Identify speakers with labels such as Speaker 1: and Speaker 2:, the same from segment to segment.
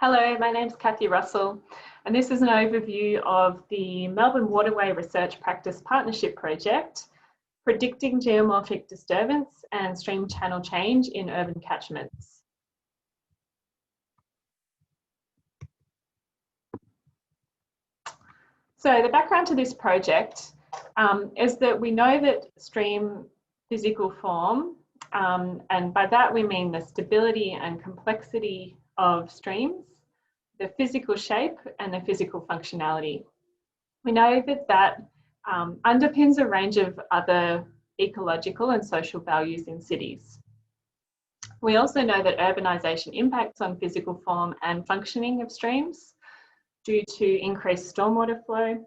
Speaker 1: Hello, my name's Kathy Russell, and this is an overview of the Melbourne Waterway Research Practice Partnership Project, Predicting Geomorphic Disturbance and Stream Channel Change in Urban Catchments. So the background to this project is that we know that stream physical form, and by that we mean the stability and complexity of streams, the physical shape and the physical functionality. We know that that underpins a range of other ecological and social values in cities. We also know that urbanisation impacts on physical form and functioning of streams due to increased stormwater flow,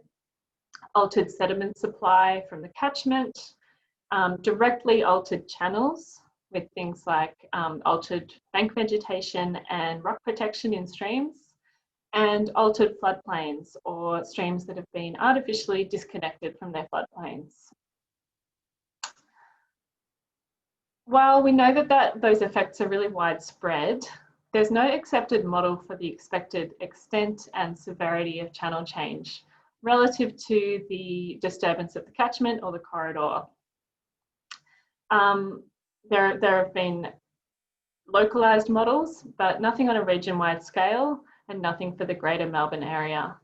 Speaker 1: altered sediment supply from the catchment, directly altered channels with things like altered bank vegetation and rock protection in streams, and altered floodplains or streams that have been artificially disconnected from their floodplains. While we know that those effects are really widespread, there's no accepted model for the expected extent and severity of channel change relative to the disturbance of the catchment or the corridor. There have been localised models, but nothing on a region-wide scale and nothing for the greater Melbourne area.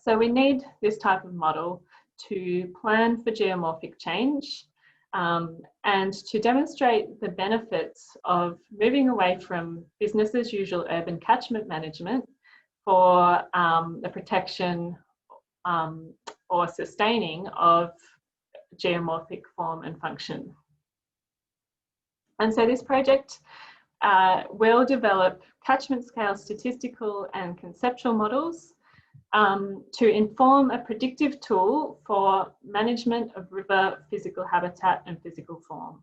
Speaker 1: So we need this type of model to plan for geomorphic change and to demonstrate the benefits of moving away from business as usual urban catchment management for the protection or sustaining of geomorphic form and function. And so this project will develop catchment scale statistical and conceptual models to inform a predictive tool for management of river physical habitat and physical form.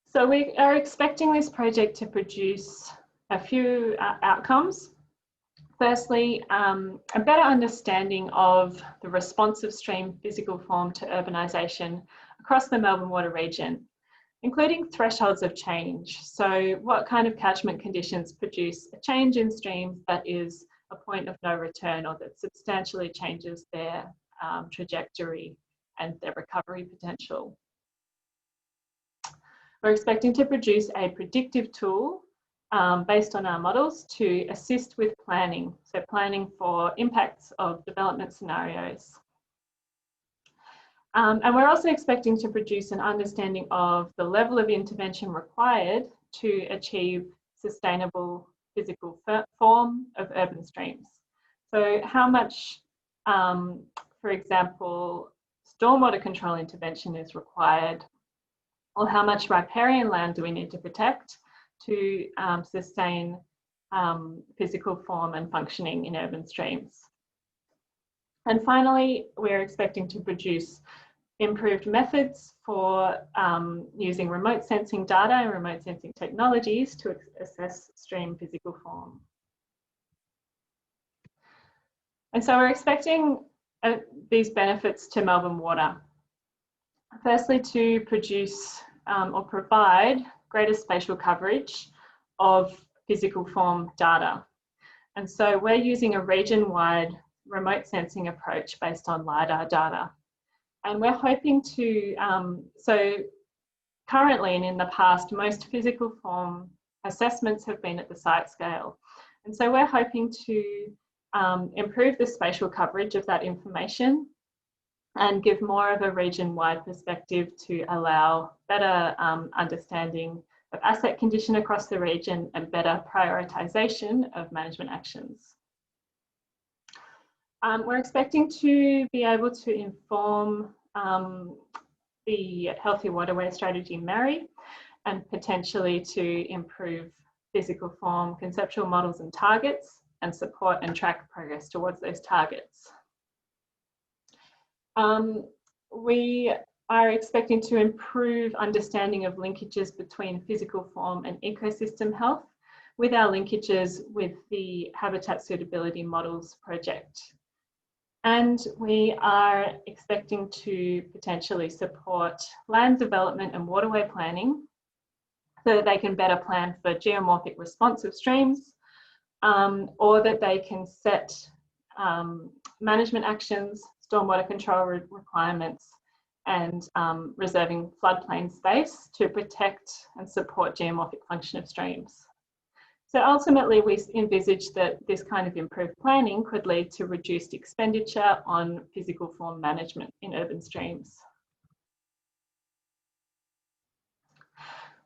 Speaker 1: So we are expecting this project to produce a few outcomes. Firstly, a better understanding of the response of stream physical form to urbanisation across the Melbourne Water region, including thresholds of change. So what kind of catchment conditions produce a change in streams that is a point of no return or that substantially changes their trajectory and their recovery potential. We're expecting to produce a predictive tool based on our models to assist with planning, so planning for impacts of development scenarios. And we're also expecting to produce an understanding of the level of intervention required to achieve sustainable physical form of urban streams. So how much, for example, stormwater control intervention is required, or how much riparian land do we need to protect to sustain physical form and functioning in urban streams. And finally, we're expecting to produce improved methods for using remote sensing data and remote sensing technologies to assess stream physical form. And so we're expecting these benefits to Melbourne Water. Firstly, to produce or provide greater spatial coverage of physical form data. And so we're using a region-wide remote sensing approach based on LiDAR data. And we're hoping to, so currently and in the past, most physical form assessments have been at the site scale. And so we're hoping to improve the spatial coverage of that information and give more of a region-wide perspective to allow better understanding of asset condition across the region and better prioritisation of management actions. We're expecting to be able to inform the Healthy Waterway Strategy MARI and potentially to improve physical form, conceptual models and targets and support and track progress towards those targets. We are expecting to improve understanding of linkages between physical form and ecosystem health with our linkages with the Habitat Suitability Models project. And we are expecting to potentially support land development and waterway planning so that they can better plan for geomorphic response of streams, or that they can set management actions, stormwater control requirements, and reserving floodplain space to protect and support geomorphic function of streams. So ultimately, we envisage that this kind of improved planning could lead to reduced expenditure on physical form management in urban streams.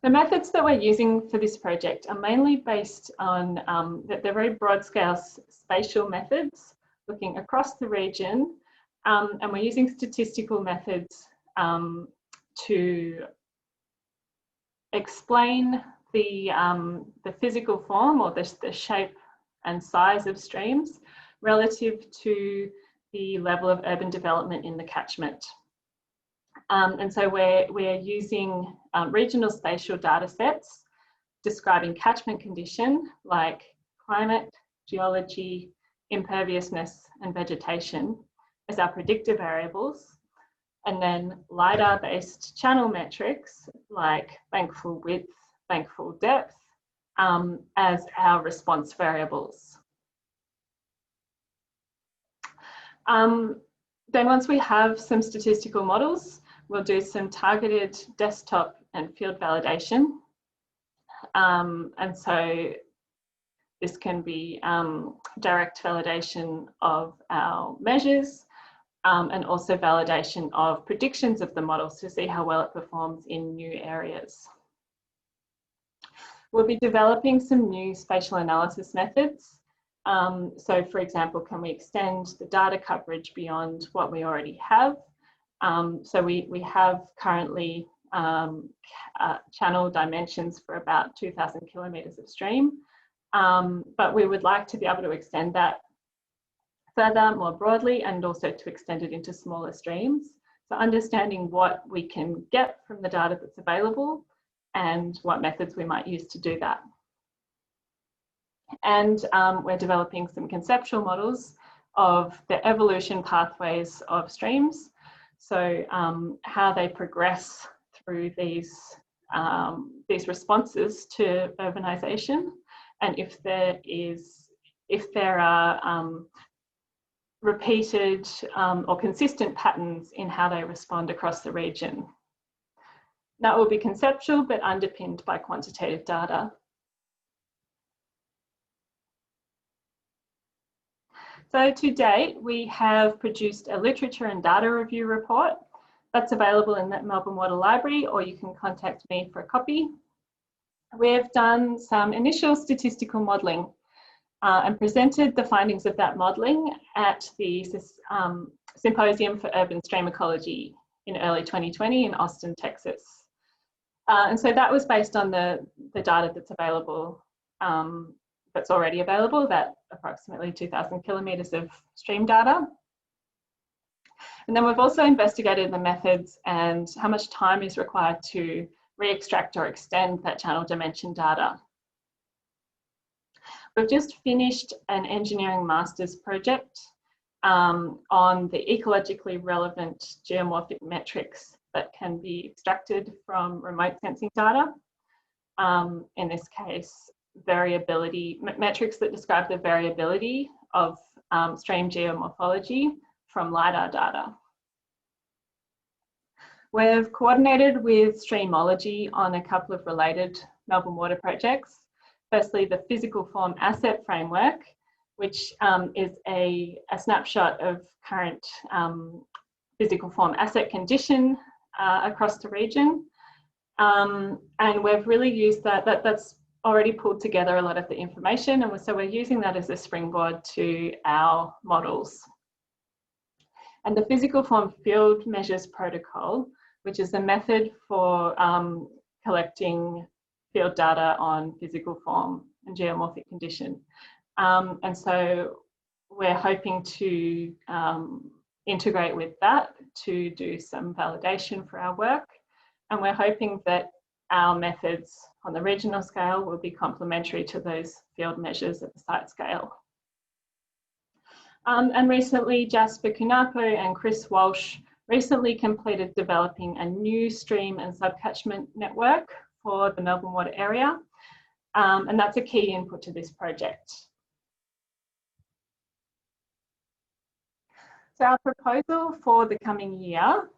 Speaker 1: The methods that we're using for this project are mainly based on they're very broad scale spatial methods looking across the region, and we're using statistical methods to explain the physical form or the shape and size of streams relative to the level of urban development in the catchment. And so we're using regional spatial data sets describing catchment condition like climate, geology, imperviousness, and vegetation as our predictor variables. And then LiDAR-based channel metrics like bankful width, bankful depth as our response variables. Then once we have some statistical models, we'll do some targeted desktop and field validation. And so this can be direct validation of our measures and also validation of predictions of the models to see how well it performs in new areas. We'll be developing some new spatial analysis methods. So for example, can we extend the data coverage beyond what we already have? So we have currently channel dimensions for about 2,000 kilometres of stream, but we would like to be able to extend that further, more broadly, and also to extend it into smaller streams. So understanding what we can get from the data that's available and what methods we might use to do that. And we're developing some conceptual models of the evolution pathways of streams. So how they progress through these responses to urbanisation, and if there are repeated or consistent patterns in how they respond across the region. That will be conceptual but underpinned by quantitative data. So to date, we have produced a literature and data review report that's available in the Melbourne Water Library, or you can contact me for a copy. We've done some initial statistical modelling and presented the findings of that modelling at the Symposium for Urban Stream Ecology in early 2020 in Austin, Texas. And so that was based on the data that's available, that's already available, that approximately 2,000 kilometres of stream data. And then we've also investigated the methods and how much time is required to re-extract or extend that channel dimension data. We've just finished an engineering master's project on the ecologically relevant geomorphic metrics that can be extracted from remote sensing data. In this case, variability, metrics that describe the variability of stream geomorphology from LiDAR data. We've coordinated with Streamology on a couple of related Melbourne Water projects. Firstly, the physical form asset framework, which is a snapshot of current physical form asset condition across the region. And we've really used that's already pulled together a lot of the information, and so we're using that as a springboard to our models. And the physical form field measures protocol, which is a method for collecting field data on physical form and geomorphic condition. And so we're hoping to integrate with that to do some validation for our work. And we're hoping that our methods on the regional scale will be complementary to those field measures at the site scale. And recently, Jasper Kunapo and Chris Walsh recently completed developing a new stream and subcatchment network for the Melbourne Water area, and that's a key input to this project. So our proposal for the coming year,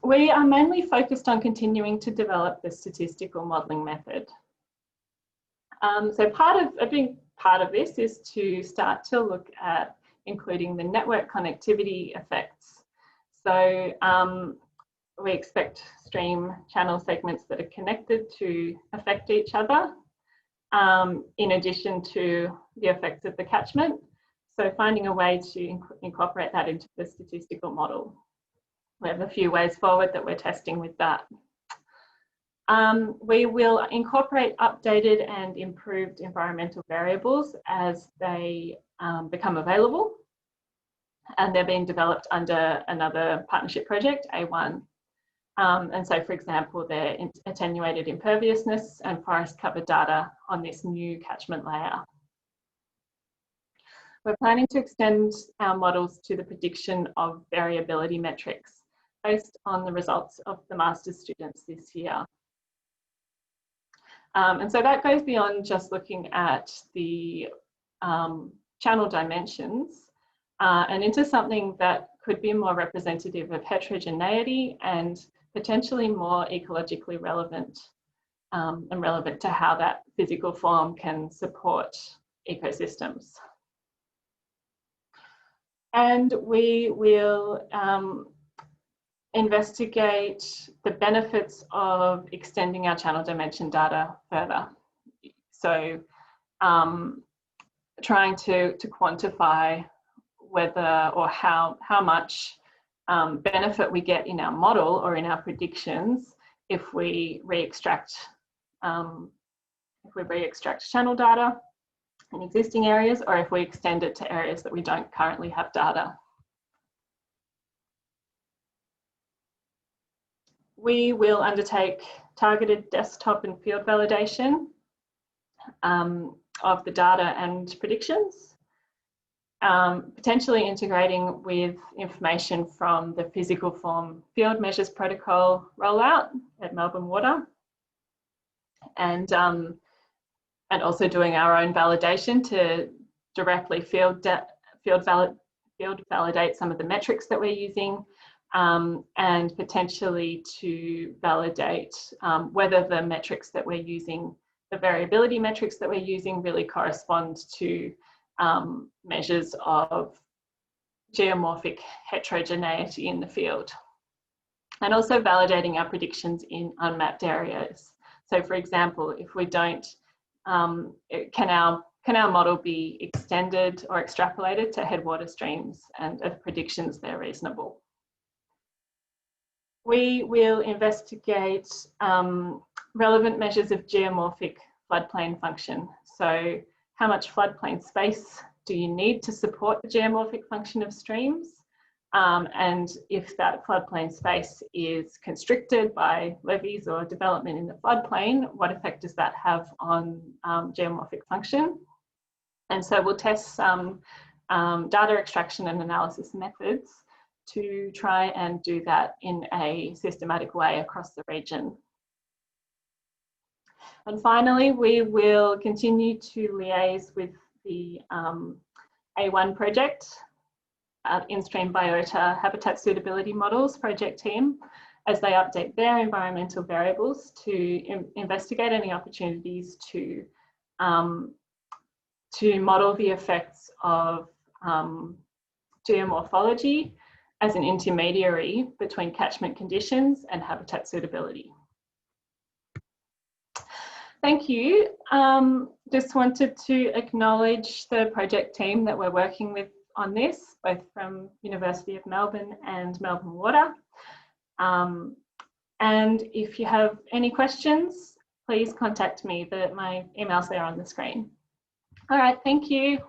Speaker 1: we are mainly focused on continuing to develop the statistical modelling method. So a big part of this is to start to look at including the network connectivity effects. So we expect stream channel segments that are connected to affect each other, in addition to the effects of the catchment. So finding a way to incorporate that into the statistical model. We have a few ways forward that we're testing with that. We will incorporate updated and improved environmental variables as they become available, and they're being developed under another partnership project, A1. And so, for example, they're attenuated imperviousness and forest cover data on this new catchment layer. We're planning to extend our models to the prediction of variability metrics based on the results of the master's students this year. And so that goes beyond just looking at the channel dimensions and into something that could be more representative of heterogeneity and potentially more ecologically relevant and relevant to how that physical form can support ecosystems. And we will investigate the benefits of extending our channel dimension data further. So trying to quantify whether or how much benefit we get in our model or in our predictions if we re-extract channel data in existing areas, or if we extend it to areas that we don't currently have data. We will undertake targeted desktop and field validation of the data and predictions, potentially integrating with information from the physical form field measures protocol rollout at Melbourne Water, and also doing our own validation to directly field validate some of the metrics that we're using, and potentially to validate whether the metrics that we're using, the variability metrics that we're using, really correspond to measures of geomorphic heterogeneity in the field. And also validating our predictions in unmapped areas. So for example, if we don't, can our model be extended or extrapolated to headwater streams, and if predictions they're reasonable? We will investigate relevant measures of geomorphic floodplain function. So how much floodplain space do you need to support the geomorphic function of streams? And if that floodplain space is constricted by levees or development in the floodplain, what effect does that have on geomorphic function? And so we'll test some data extraction and analysis methods to try and do that in a systematic way across the region. And finally, we will continue to liaise with the A1 project, in-stream biota habitat suitability models project team, as they update their environmental variables to investigate any opportunities to model the effects of geomorphology as an intermediary between catchment conditions and habitat suitability. Thank you. Just wanted to acknowledge the project team that we're working with on this, both from University of Melbourne and Melbourne Water. And if you have any questions, please contact me. My email's there on the screen. All right, thank you.